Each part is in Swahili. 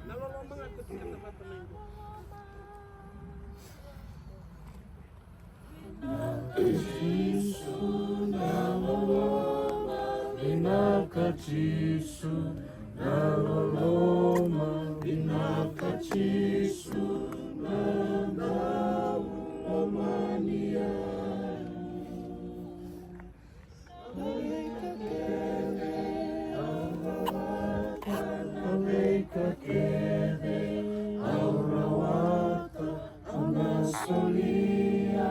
Nalolomangan ko sa tapat-tapat ko. Yesu naloloma binakachisu naloloma binakachisu nalolomania Kede aurawata unasolia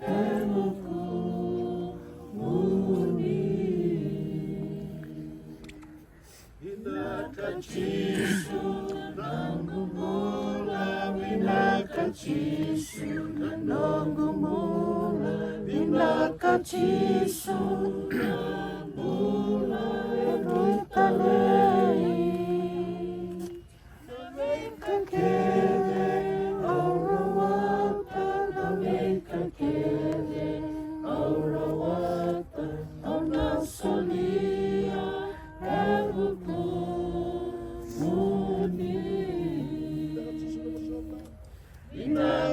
eluku muni binakachisu nangumula binakachisu nangumula binakachisu nangumula elukalei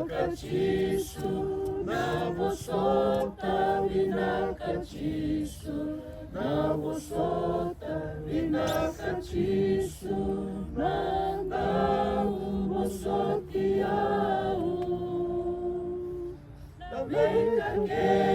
Binakachisu nabosota binakachisu nabosota binakachisu nandau bosotiau nabekake